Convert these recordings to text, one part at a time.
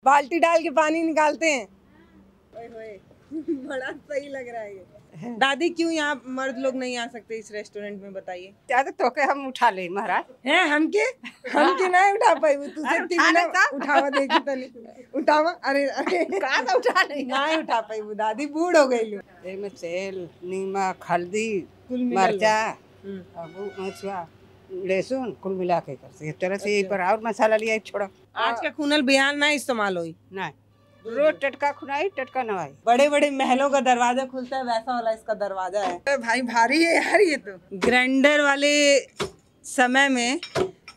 बाल्टी डाल के पानी निकालते हैं। ओए होए, बड़ा सही लग रहा है ये। दादी क्यों यहाँ मर्द लोग नहीं आ सकते इस रेस्टोरेंट में, बताइए। क्या तो के हम उठा ले महाराज हैं हमके ना उठा पाई तू सकती ना उठावा देखी तो नहीं उठावा। अरे अरे कहाँ से उठा ले ना उठा पाई वो दादी बूढ़ हो गई लो। में तेल नीमक हल्दी कुल मिला लो। मरचा अब मछुआ लहसुन कुल मिला के करते एक तरह से यही पर और मसाला लिया छोड़ा। आज का खूनल बिहान ना इस्तेमाल हुई नहीं रोज टटका खुनाई टटका नवाई। बड़े बड़े महलों का दरवाजा खुलता है वैसा वाला इसका दरवाजा है। भाई भारी है यार ये तो। ग्राइंडर वाले समय में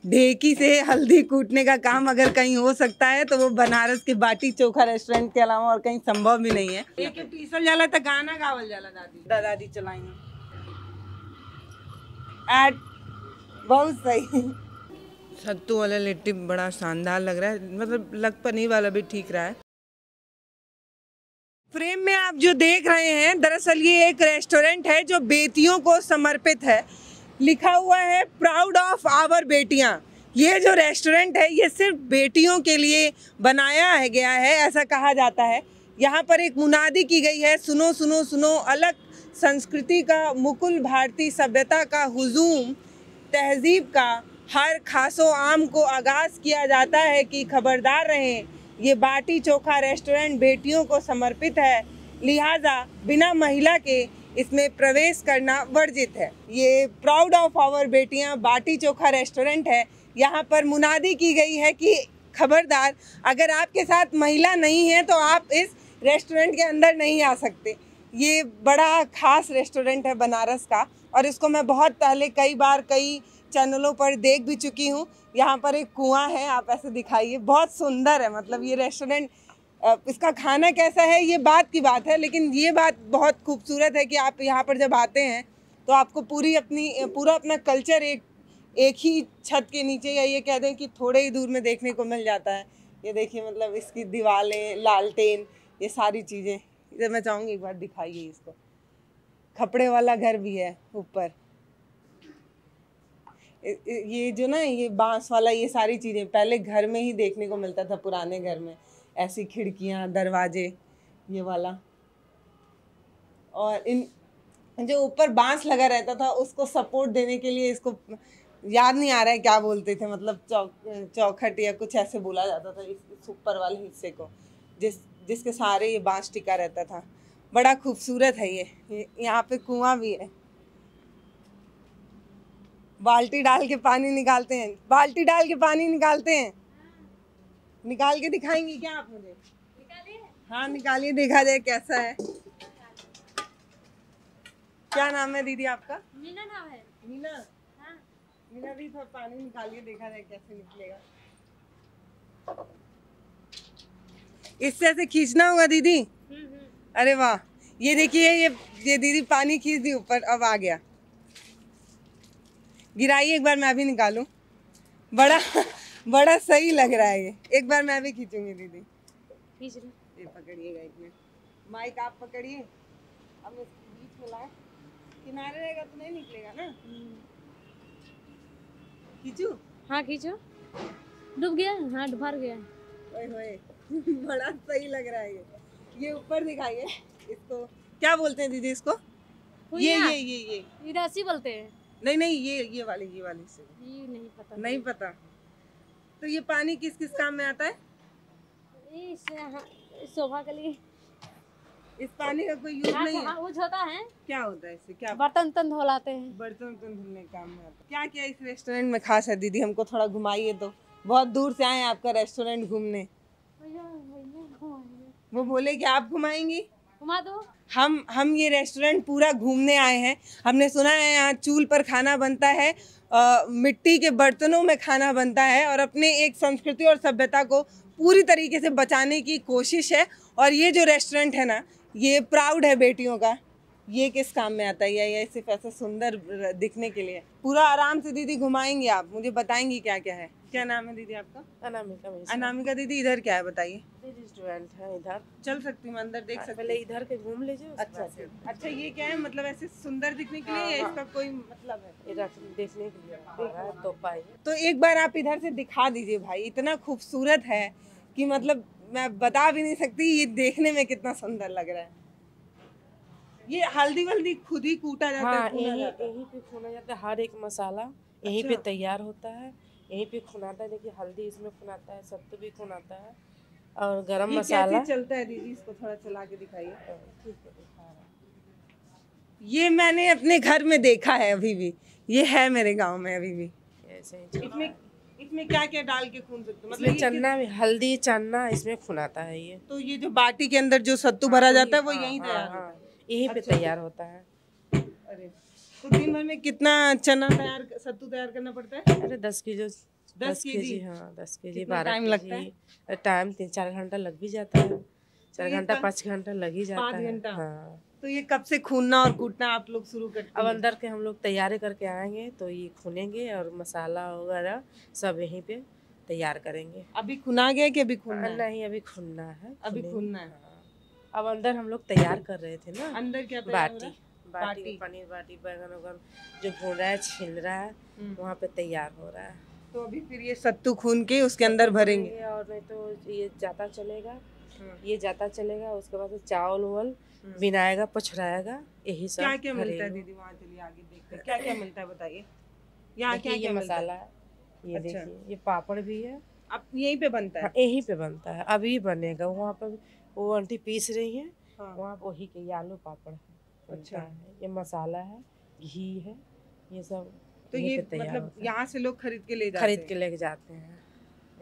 ढेकी से हल्दी कूटने का काम अगर कहीं हो सकता है तो वो बनारस के बाटी चोखा रेस्टोरेंट के अलावा और कहीं संभव भी नहीं है। एक पीसल जाला था गाना गावल जाला दादी चलाएंगे एड बहुत सही। सत्तू वाला लिट्टी बड़ा शानदार लग रहा है, मतलब लग पनीर वाला भी ठीक रहा है। फ्रेम में आप जो देख रहे हैं दरअसल ये एक रेस्टोरेंट है जो बेटियों को समर्पित है। लिखा हुआ है प्राउड ऑफ आवर बेटियां। ये जो रेस्टोरेंट है ये सिर्फ बेटियों के लिए बनाया गया है ऐसा कहा जाता है। यहाँ पर एक मुनादी की गई है, सुनो सुनो सुनो, अलग संस्कृति का, मुकुल भारतीय सभ्यता का हुजूम, तहजीब का हर खासो आम को आगाज़ किया जाता है कि खबरदार रहें, ये बाटी चोखा रेस्टोरेंट बेटियों को समर्पित है, लिहाजा बिना महिला के इसमें प्रवेश करना वर्जित है। ये प्राउड ऑफ आवर बेटियां बाटी चोखा रेस्टोरेंट है। यहाँ पर मुनादी की गई है कि खबरदार अगर आपके साथ महिला नहीं है तो आप इस रेस्टोरेंट के अंदर नहीं आ सकते। ये बड़ा खास रेस्टोरेंट है बनारस का और इसको मैं बहुत पहले कई बार कई चैनलों पर देख भी चुकी हूँ। यहाँ पर एक कुआं है, आप ऐसे दिखाइए, बहुत सुंदर है। मतलब ये रेस्टोरेंट, इसका खाना कैसा है ये बात की बात है, लेकिन ये बात बहुत खूबसूरत है कि आप यहाँ पर जब आते हैं तो आपको पूरा अपना कल्चर एक ही छत के नीचे, या ये कह दें कि थोड़े ही दूर में देखने को मिल जाता है। ये देखिए, मतलब इसकी दीवारें, लालटेन, ये सारी चीज़ें। इधर मैं चाहूँगी एक बार दिखाइए इसको। खपड़े वाला घर भी है ऊपर, ये जो ना ये बांस वाला, ये सारी चीज़ें पहले घर में ही देखने को मिलता था, पुराने घर में ऐसी खिड़कियाँ, दरवाजे, ये वाला। और इन जो ऊपर बांस लगा रहता था उसको सपोर्ट देने के लिए, इसको याद नहीं आ रहा है क्या बोलते थे, मतलब चौखट या कुछ ऐसे बोला जाता था इस ऊपर वाले हिस्से को, जिसके सहारे ये बांस टिका रहता था। बड़ा खूबसूरत है ये। यहाँ पे कुआं भी है, बाल्टी डाल के पानी निकालते हैं, बाल्टी डाल के पानी निकालते हैं। निकाल के दिखाएंगी क्या आप मुझे? हाँ निकालिए, देखा जाए कैसा है। क्या नाम है दीदी आपका? मीना नाम है। मीना? हाँ। मीना दी, थोड़ा पानी निकालिए, देखा जाए कैसे निकलेगा। इससे ऐसे खींचना होगा दीदी? अरे वाह, ये देखिए, ये दीदी पानी खींच दी ऊपर, अब आ गया। गिराइए एक बार, मैं भी निकालूं। बड़ा सही लग रहा है ये। एक बार मैं भी खींचूंगी दीदी। खींच रही। ये पकड़िएगा एक मिनट, माइक आप पकड़िए, अब इसके बीच में लाए, किनारे रहेगा तो नहीं निकलेगा ना। खींचू? हाँ खींचो। डूब गया? हाँ भर गया। ओए होए, बड़ा सही लग रहा है ये ऊपर दिखाइए इसको। क्या बोलते हैं दीदी इसको? ये रस्सी बोलते हैं। नहीं, ये वाली से। ये नहीं पता। नहीं पता। तो ये पानी किस किस काम में आता है? शोभा के लिए। इस पानी का कोई यूज नहीं है? हाँ, यूज होता है। क्या होता है इससे? क्या बर्तन धोलाते हैं। बर्तन धुलने काम में आता है। क्या क्या इस रेस्टोरेंट में खास है दीदी? हमको थोड़ा घुमाइए तो, बहुत दूर से आए हैं आपका रेस्टोरेंट घूमने। वो बोले कि आप घुमाएंगी? घुमा दो। हम ये रेस्टोरेंट पूरा घूमने आए हैं। हमने सुना है यहाँ चूल्हे पर खाना बनता है, मिट्टी के बर्तनों में खाना बनता है, और अपने एक संस्कृति और सभ्यता को पूरी तरीके से बचाने की कोशिश है। और ये जो रेस्टोरेंट है ना, ये प्राउड है बेटियों का। ये किस काम में आता है? ये सिर्फ ऐसे सुंदर दिखने के लिए? पूरा आराम से दीदी घुमाएंगी आप, मुझे बताएंगी क्या क्या है। क्या नाम है दीदी आपका? अनामिका। अनामिका दीदी, इधर क्या है बताइए? रेस्टोरेंट है इधर, चल सकती हूँ अंदर, देख सकती पहले इधर के घूम लीजिए। अच्छा, ये क्या है, मतलब ऐसे सुंदर दिखने के लिए या इसका कोई मतलब है? इधर देखने के लिए तो पाए। तो एक बार आप इधर से दिखा दीजिए भाई, इतना खूबसूरत है कि मतलब मैं बता भी नहीं सकती, ये देखने में कितना सुंदर लग रहा है। ये हल्दी वल्दी खुद ही कूटा जाता हाँ, है, भुना यहीं जाता है? यहीं पे खुना जाता है। हर एक मसाला यहीं पे तैयार होता है, यहीं पे खुनाता है। देखिए हल्दी इसमें खुनाता है, सत्तू भी खुनाता है, और गरम ये मसाला। कैसे चलता है दीदी, इसको थोड़ा चला के दिखाइए। ठीक है, दिखा रहा हूँ। ये मैंने अपने घर में देखा है, अभी भी ये है मेरे गांव में अभी भी। ऐसे ही चलता इसमें है। इसमें क्या क्या डाल के खून सकते हो? इसमें मतलब ये चना भी, हल्दी चना इसमें खुनाता है ये। तो ये जो बाटी के अंदर जो सत्तू भरा जाता है वो हाँ, यहीं हाँ, तैयार हाँ, होता है? यहीं पे तैयार होता है। अरे तो दिन भर में कितना चना सत्तू तैयार करना पड़ता है? अरे 10 किलो, 10 केजी? केजी, हाँ 10 केजी, कितना 12 टाइम लगता है? केजी। टाइम 3-4 घंटा लग भी जाता है। 4 ये घंटा पर- 5 घंटा लग ही जाता 5 है। घंटा? हाँ। तो ये कब से खूनना और कूटना आप लोग शुरू करते अब हैं? अंदर के हम लोग तैयारी करके आएंगे तो ये खुनेंगे और मसाला वगैरह सब यहीं पे तैयार करेंगे। अभी खुना गया कि अभी खूनना है? नहीं, अभी खुनना है। अभी खुनेंगे। खूनना है। हाँ। अब अंदर हम लोग तैयार कर रहे थे ना, अंदर क्या तैयार हो बाटी रहा है? बाटी पनीर बाटी, बैगन वगन जो भून रहा है, छिल रहा है, वहाँ पे तैयार हो रहा है। तो अभी फिर ये सत्तू खून के उसके अंदर भरेंगे। और नहीं तो ये जाता चलेगा, ये जाता चलेगा। उसके बाद चावल उवल बिनाएगा, पछुड़ाएगा, यही सब क्या क्या मिलता है घरेलू। दीदी वहाँ? चलिए आगे देखते हैं क्या क्या मिलता है, बताइए। यहाँ देखिए क्या ये क्या मिलता है? मसाला है, ये अच्छा। देखिए ये पापड़ भी है। अब यहीं पे बनता है? हाँ, यहीं पे बनता है, अभी बनेगा। वहाँ पर वो आंटी पीस रही हैं, हाँ। वहाँ पर वही के ये आलू पापड़ बनता अच्छा। है। ये मसाला है, घी है, ये सब तो यहीं ये पे तैयार मतलब होता है। यहाँ से लोग खरीद के ले जाते खरीद हैं? के लेके जाते हैं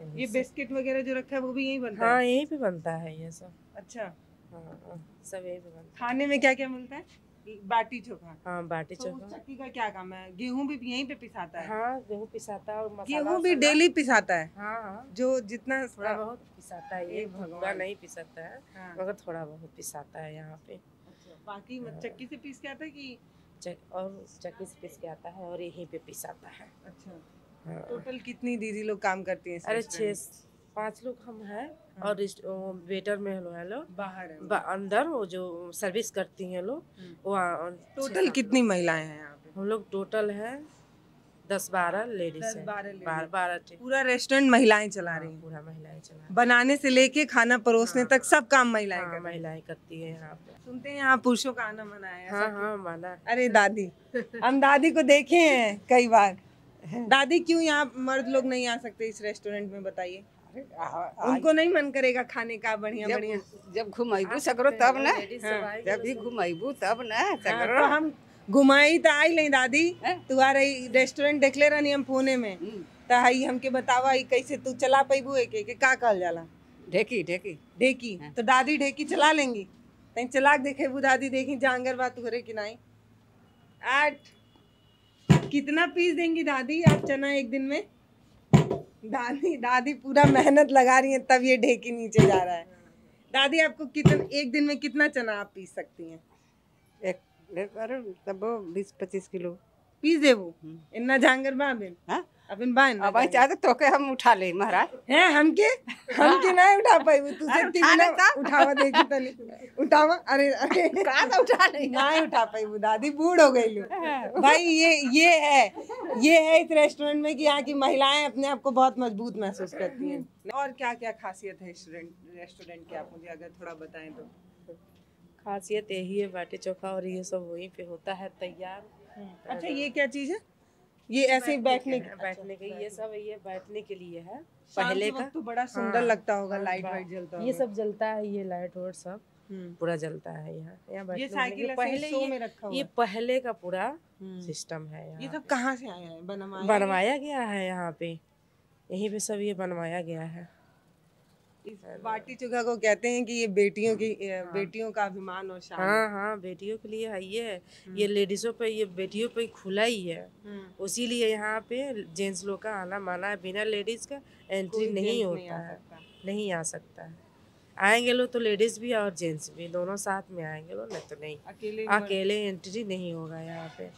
यहीं ये से। बिस्किट वगैरह जो रखा है वो भी यहीं बनता हाँ, है? यहीं पे बनता है ये सब। अच्छा। हाँ, सब यहीं पे बनता है। खाने में क्या क्या मिलता है? बाटी चोखा? हाँ, बाटी तो उस चोखा। चक्की का क्या काम है? गेहूं भी यहीं पे पिसाता है? हाँ, गेहूँ पिसाता है और मसाला गेहूं भी वसाला- डेली पिसाता है? हाँ, हाँ, जो जितना थोड़ा बहुत पिसाता है ये, हे पूरा भगवान। नहीं पिसाता है, हाँ। मगर थोड़ा बहुत पिसाता है यहाँ पे। अच्छा, बाकी चक्की से पीस के आता है कि? और चक्की से पीस के आता है और यहीं पे पिसाता है। अच्छा। हाँ। टोटल कितनी दीदी लोग काम करती हैं इस अरे रेस्टोरेंट 5 लोग हम हैं, और वेटर में है लोग, में? बाहर है? अंदर वो जो सर्विस करती हैं लोग, वो टोटल कितनी महिलाएं हैं यहाँ पे? हम लोग टोटल है 10-12 लेडीज 10-12 हैं। ladies। 12 पूरा रेस्टोरेंट महिलाएं चला रही हैं? पूरा महिलाएं चला रही बनाने से लेके खाना परोसने तक सब काम महिलाएं हैं। हाँ, कर रही हैं। महिलाएं करती है यहाँ पे। सुनते हैं यहाँ पुरुषों का आना मना है? हाँ, हाँ, माना। अरे दादी, हम दादी को देखे हैं कई बार। दादी क्यों यहाँ मर्द लोग नहीं आ सकते इस रेस्टोरेंट में, बताइए? अरे उनको नहीं मन करेगा खाने का बढ़िया बढ़िया? जब घुमाइबू सगरो तब ना, लेडीज सब आएगी जब भी घुमाइबू तब ना हाँ, सगरो। तो हम घुमाई तो आई नहीं दादी, तुम्हारे रेस्टोरेंट देख ले रहनी हम फोने में, तो हई हमके बतावा ई कैसे तू चला पैबू के का कहल जाला? ढेकी ढेकी ढेकी? तो दादी ढेकी चला लेंगी? तई चला के देखेबू दादी, देखी जांगर बात करे कि नहीं। 8 कितना पीस देंगी दादी आप चना एक दिन में? दादी पूरा मेहनत लगा रही है तब ये ढेकी नीचे जा रहा है। दादी आपको कितना एक दिन में कितना चना आप पीस सकती हैं? एक अरे तब 20-25 किलो पीस देबू? इतना जांगर बा बिन? हाँ? अबिन बा अब आई चाहते तो के हम उठा ले महाराज। हैं हमके नहीं उठा पाई तू अरे सकती उठा ना, लेता। उठावा देखी तनी उठावा। अरे अरे कहाँ से उठा ले? नहीं उठा पाई वो दादी, बूढ़ हो गई लो। भाई ये है इस रेस्टोरेंट में कि यहाँ की महिलाएं अपने आप को बहुत मजबूत महसूस करती हैं। और क्या क्या खासियत है रेस्टोरेंट की, आप मुझे अगर थोड़ा बताएं तो? खासियत यही है, बाटी चोखा और ये सब वहीं पे होता है तैयार। अच्छा, ये क्या चीज है? ये ऐसे ही बैठने बैठने के, ये सब ये बैठने के लिए है। शाम पहले के का वक्त तो बड़ा सुंदर हाँ, लगता होगा, हाँ, लाइट वाइट जलता होगा। ये सब जलता है, ये लाइट वाइट सब हम्म। पूरा जलता है यहाँ ये बैठने साइकिल के ऐसे पहले शो में रखा हुआ ये है। पहले का पूरा हम्म। सिस्टम है ये यहाँ सब कहाँ से आया है? बनवाया गया है यहाँ पे, यहीं पे सब ये बनवाया गया है। इस बाटी चोखा को कहते हैं कि ये बेटियों का अभिमान और शान है। हाँ, हाँ, बेटियों के लिए है ये लेडीजों पे, ये बेटियों पे खुला ही है। उसीलिए यहाँ पे जेंट्स लोग का आना माना है, बिना लेडीज का एंट्री कोई नहीं जेंट्स नहीं होता आ है, सकता। नहीं आ सकता है। आएंगे लोग तो लेडीज भी और जेंट्स भी दोनों साथ में आएंगे लोग, नहीं तो नहीं, अकेले एंट्री नहीं होगा यहाँ पे।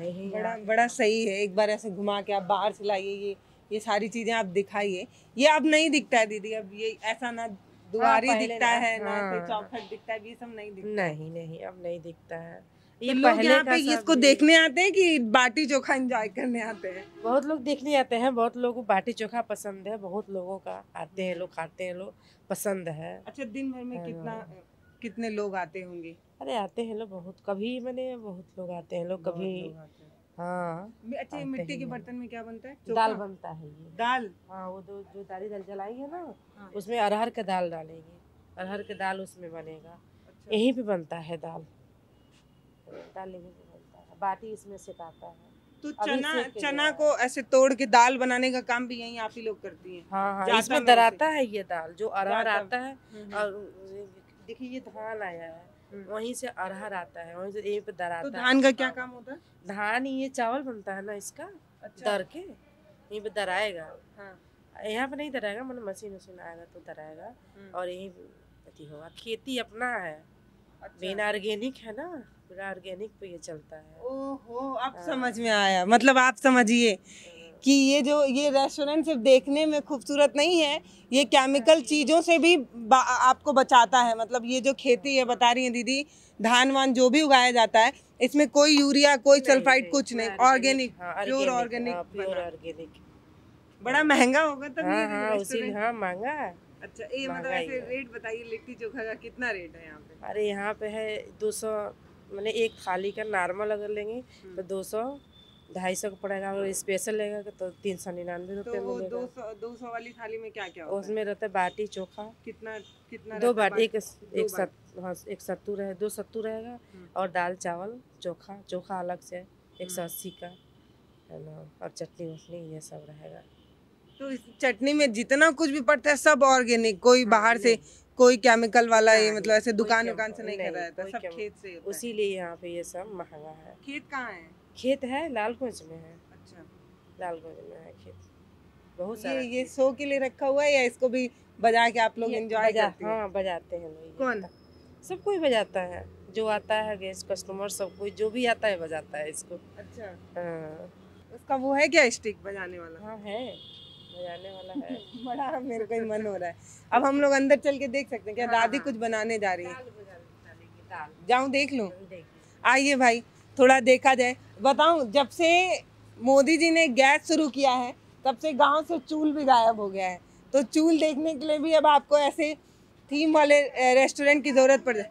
यही बड़ा सही है। एक बार ऐसे घुमा के आप बाहर से लाइए, ये सारी चीजें आप दिखाइए। ये अब नहीं दिखता है दीदी, अब ये ऐसा ना दुआरी पहले दिखता ना, है ना हाँ। ऐसे चौखट दिखता है, ये सब नहीं दिखता। नहीं, अब नहीं दिखता है। ये लोग पहले यहाँ का पे सब इसको देखने आते हैं कि बाटी चोखा एंजॉय करने आते हैं? बहुत लोग देखने आते हैं, बहुत लोगों को बाटी चोखा पसंद है, बहुत लोगों का आते हैं लोग, खाते हैं लोग, पसंद है। अच्छा, दिन भर में कितने लोग आते होंगे? अरे आते हैं लोग बहुत, कभी मैंने बहुत लोग आते हैं लोग, कभी लोग आते हैं। हाँ अच्छा, ये आते मिट्टी ही के हैं। बर्तन में क्या बनता है? दाल चोखा? बनता है ये। दाल? हाँ वो जो दाल जलाएंगे ना, हाँ। उसमें अरहर का दाल डालेंगे, अरहर का दाल उसमें बनेगा। अच्छा। यहीं पे बनता है दाल, दाल यहीं पे बनता है, बाटी इसमें सिकाता है। तो अभी चना सेक के चना गया को ऐसे तोड़ के दाल बनाने का काम भी यहीं आप ही लोग करती हैं? हाँ हाँ, जाता इसमें में दराता है ये दाल, जो अरहर जाता आता है। हम्म। और देखिए ये धान आया है, वहीं से अरहर आता है, वहीं से यहीं पे तो दराता है। धान का क्या काम होता है? धान ये चावल बनता है ना इसका, अच्छा। दर के यहीं पे दराएगा। हाँ। यहाँ पे नहीं दराएगा, मतलब मशीन वशीन आएगा तो दराएगा, और यहीं अथी होगा। खेती अपना है, बिना ऑर्गेनिक है ना, बिना ऑर्गेनिक पे ये चलता है। ओहो, अब समझ में आया। मतलब आप समझिए कि ये रेस्टोरेंट सिर्फ देखने में खूबसूरत नहीं है, ये केमिकल चीज़ों से भी आपको बचाता है। मतलब ये जो खेती है, बता रही हैं दीदी, धान वान जो भी उगाया जाता है, इसमें कोई यूरिया, कोई सल्फाइड, कुछ नहीं, organic, pure organic, pure organic. बड़ा महंगा होगा तब हाँ ये हाँ उसी रेस्टोरेंट? हाँ महंगा है। अच्छा, ये मतलब महंगाई ऐसे है। रेट बताइए, लिट्टी चोखा का कितना रेट है यहाँ पे? अरे यहाँ पे है 200, मैंने एक थाली का नॉर्मल अगर लेंगे तो 200 250 का पड़ेगा, अगर स्पेशल लेगा तो 399 रुपये तो वो मिलेगा। 200 वाली थाली में क्या क्या होता है? उसमें रहता है बाटी चोखा, कितना कितना दो रहता है बाटी, एक दो बाटी? हाँ एक सत्तू रहे, 2 सत्तू रहेगा, और दाल चावल चोखा अलग से 180 का है ना, और चटनी वटनी ये सब रहेगा। तो इस चटनी में जितना कुछ भी पड़ता है सब ऑर्गेनिक, कोई बाहर से कोई केमिकल वाला, ये मतलब ऐसे दुकान से नहीं कर रहा था, सब खेत से होता है। उसीलिए यहाँ पे ये सब महंगा है। खेत कहाँ है? खेत है लालगंज में है, अच्छा, लालगंज में है खेत, बहुत सारा। ये शो के लिए रखा हुआ है या इसको भी बजा के आप लोग एंजॉय करते हैं? हाँ बजाते हैं लोग। कौन? सब कोई बजाता है, जो आता है गेस्ट कस्टमर, सब कोई जो भी आता है बजाता है इसको। अच्छा, हाँ उसका वो है क्या, स्टिक बजाने वाला? हाँ है, बजाने वाला है। बड़ा मेरे को ही मन हो रहा है। अब हम लोग अंदर चल के देख सकते हैं क्या? दादी कुछ बनाने जा रही है, जाऊं देख लूं? आइए भाई, थोड़ा देखा जाए। बताऊं, जब से मोदी जी ने गैस शुरू किया है तब से गांव से चूल भी गायब हो गया है। तो चूल देखने के लिए भी अब आपको ऐसे थीम वाले रेस्टोरेंट की जरूरत पड़ जाए।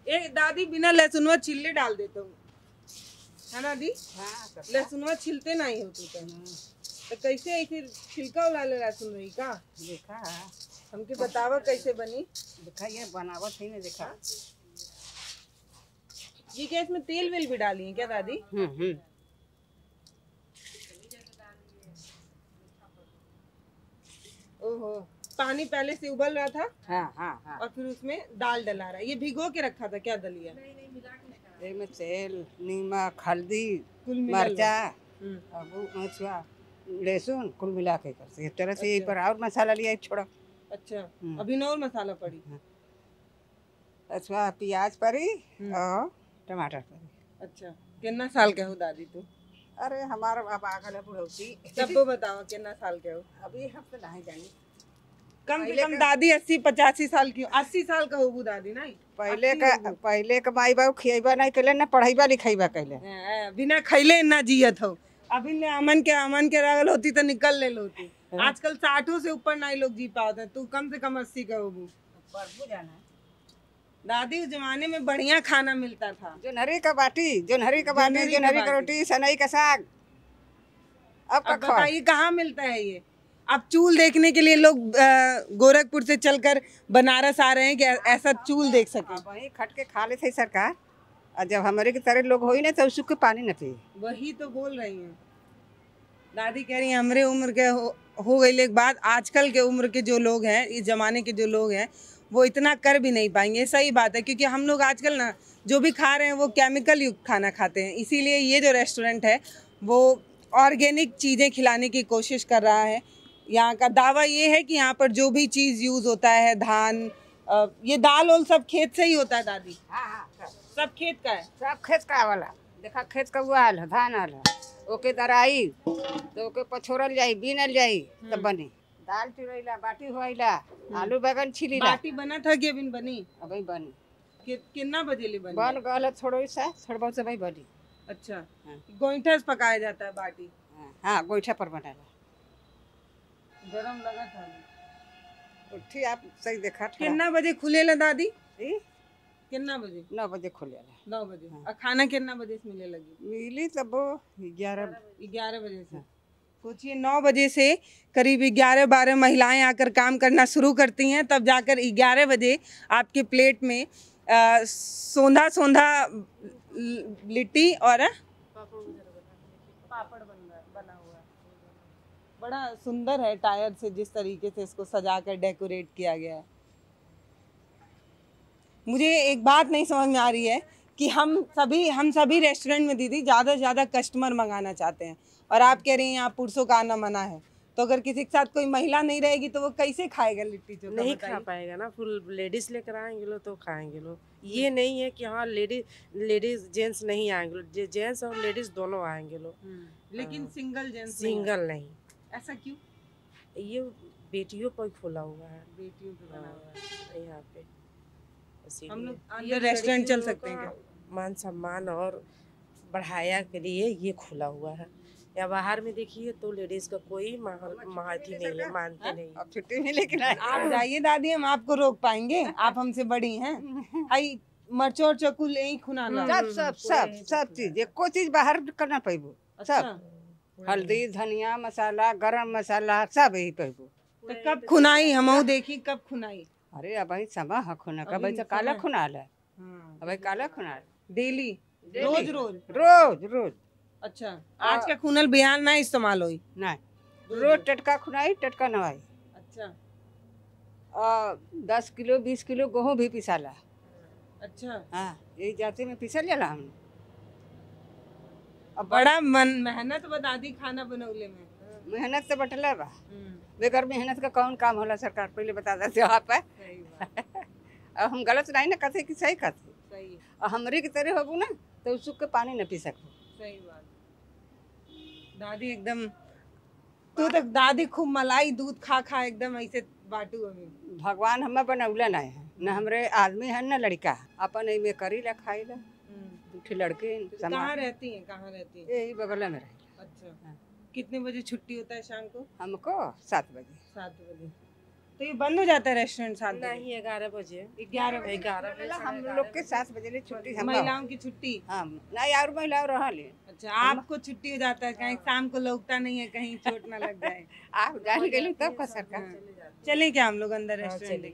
ए दादी, बिना लहसुनवा छिल्ले डाल देता हूँ, है ना दी? लहसुनवा छिलते नहीं हो तो कैसे ऐसे छिलका उड़ा ले लहसुन रही का? देखा हमके बतावा कैसे बनी? देखा, ये बनावट ही नहीं देखा। ये क्या इसमें तेल वेल भी डाली है क्या दादी? ओहो, पानी पहले से उबल रहा था? हाँ हाँ हाँ। और फिर उसमें दाल डला रहा है। ये भिगो के रखा था क्या दलिया? इसमें तेल, नमक, हल्दी, कुल मिला मरचा, लो। अछुआ, लहसुन, कुल मिला के कर इस तरह से। यही पर और मसाला लिया एक छोड़ा। अच्छा, अभी और मसाला पड़ी? अछुआ, प्याज पड़ी और टमाटर पड़ी। अच्छा, कितना साल के हो दादी तू? अरे हमारा अब आगल है बुढ़ौती। सबको बताओ कितना साल के हो? अभी हम तो नहीं जानी। कम से कम दादी 80-85 साल की हो। 80 साल का होगी दादी नहीं? पहले का माई बाबू खियाबा नहीं कैले ना, पढ़ाईबा लिखाईबा कैले। बिना खैले ना जियत हो। अभी ले अमन के रगल होती तो निकल ले होती। आजकल 60 से ऊपर नहीं लोग जी पाते, तू कम से कम 80 का होगी। दादी उस जमाने में बढ़िया खाना मिलता था। जोनहरी का बाटी, जोनहरी का रोटी, सनई का साग। अब बताइए कहाँ मिलता है ये? अब चूल देखने के लिए लोग गोरखपुर से चलकर बनारस आ रहे हैं कि ऐसा चूल देख सके। वही खट के खा लेते सरकार, और जब हमारे की तरह लोग हो ही ना तो सूख के पानी न पिए। वही तो बोल रही हैं दादी, कह रही हैं हमारे उम्र के हो गई के बाद आजकल के उम्र के जो लोग हैं, इस जमाने के जो लोग हैं, वो इतना कर भी नहीं पाएंगे। सही बात है, क्योंकि हम लोग आजकल ना जो भी खा रहे हैं वो केमिकल युक्त खाना खाते हैं। इसीलिए ये जो रेस्टोरेंट है वो ऑर्गेनिक चीज़ें खिलाने की कोशिश कर रहा है। यहाँ का दावा ये है कि यहाँ पर जो भी चीज़ यूज़ होता है, धान, ये दाल और सब खेत से ही होता है दादी? हाँ, सब खेत का है? सब खेत का वाला। देखा खेत का हुआ है, धान आल ओके दराई तो ओके पछोरल जाई, बीनल जाई तब बनी दाल। चुरैला, बाटी हुआइला, आलू बैगन छिलीला। बाटी बना था कि अभी बनी? अभी बनी। कितना बजे ले बन बन गल थोड़ा सा थोड़ा बहुत समय बनी। अच्छा हाँ। गोईठा से पकाया जाता है बाटी। हाँ गोईठा पर बनाला। गरम लगा था उठी आप सही देखा थोड़ा। कितना बजे खुलेला दादी? ई? कितना बजे? 9 बजे खुलेला। 9 बजे। और खाना कितना बजे से मिले लगी? मिली तब 11 बजे से। सोचिए 9 बजे से करीब 11-12 महिलाएं आकर काम करना शुरू करती हैं, तब जाकर 11 बजे आपके प्लेट में सोंधा सोंधा लिट्टी और पापड़ बना हुआ है। बड़ा सुंदर है टायर से जिस तरीके से इसको सजाकर डेकोरेट किया गया है। मुझे एक बात नहीं समझ में आ रही है कि हम सभी रेस्टोरेंट में दीदी ज़्यादा से ज़्यादा कस्टमर मंगाना चाहते हैं और आप कह रही हैं यहाँ पुरुषों का आना मना है, तो अगर किसी के साथ कोई महिला नहीं रहेगी तो वो कैसे खाएगा लिट्टी चोखा? नहीं खा पाएगा ना। फुल लेडीज लेकर आएंगे लोग तो खाएंगे लोग। ये नहीं है कि हाँ लेडीज जेंट्स नहीं आएंगे लोग, जेंट्स और लेडीज दोनों आएंगे लोग। लेकिन सिंगल जेंट्स सिंगल नहीं। ऐसा क्यों? ये बेटियों पर खुला हुआ है, बेटियों पे बना हुआ है। यहाँ पे। हम लोग अंदर रेस्टोरेंट चल सकते हैं क्या? मान सम्मान और बढ़ाया के लिए ये खुला हुआ है। या बाहर में देखिए तो लेडीज का कोई महत्व नहीं है, मानते नहीं। अब छुट्टी नहीं लेकिन आप जाइए दादी, हम आपको रोक पाएंगे? आप हमसे बड़ी हैं। हाई मरचो और चक्कू यही खुनाना। सब चीज एको चीज बाहर करना पैबो। सब हल्दी धनिया मसाला गरम मसाला सब यही पैबो। तो कब खुनाई हमहू देखी, कब खुनाई? अरे अब भाई समा ह खुना का भाई तो काला खुनाल है। अब भाई काला खुनाल डेली रोज रोज रोज रोज। अच्छा आज का खुनल बिहान ना इस्तेमाल होई? नहीं रोज टटका खुनाई टटका नवाई। अच्छा 10 किलो 20 किलो गेहूँ भी पिसाला। अच्छा हाँ यही जाते में पिसल जाला हम। अब बड़ा मेहनत बता दी खाना बनौले में। मेहनत तो बटला बा, बेगर मेहनत का कौन काम होला सरकार पहले बता देते वहाँ पे। अब हम गलत नहीं ना कहते कि सही कहते। सही और हमरे की तरह होबू ना तो उसुक के पानी न पी सकबो। सही बात दादी एकदम। तू तो दादी खूब मलाई दूध खा खा एकदम ऐसे बाटू हमें। भगवान हमें बनौला नहीं है न हमरे आदमी है न लड़का अपन में करी ला खाई ला। दूठे लड़के कहाँ रहती हैं? कहाँ रहती हैं? यही बगल में रहे। अच्छा कितने बजे छुट्टी होता है शाम को? हमको 7 बजे। 7 बजे। तो ये बंद हो जाता है रेस्टोरेंट 7 बजे? नहीं 11 बजे। 11 बजे। 11 बजे हम लोग के 7 बजे ले छुट्टी हम महिलाओं की छुट्टी? हाँ नहीं और महिलाओं रहा ले। अच्छा आपको छुट्टी हो जाता है, कहीं शाम को लगता नहीं है कहीं चोट ना लग जाए? आप जान गए तब का सरकार। चले क्या हम लोग अंदर रेस्टोरेंट?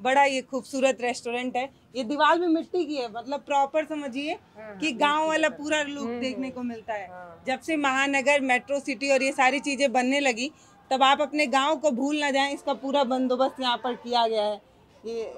बड़ा ये खूबसूरत रेस्टोरेंट है। ये दीवार भी मिट्टी की है, मतलब प्रॉपर समझिए कि गांव वाला पूरा लुक देखने को मिलता है। जब से महानगर मेट्रो सिटी और ये सारी चीजें बनने लगी तब आप अपने गांव को भूल ना जाएं, इसका पूरा बंदोबस्त यहाँ पर किया गया है। ये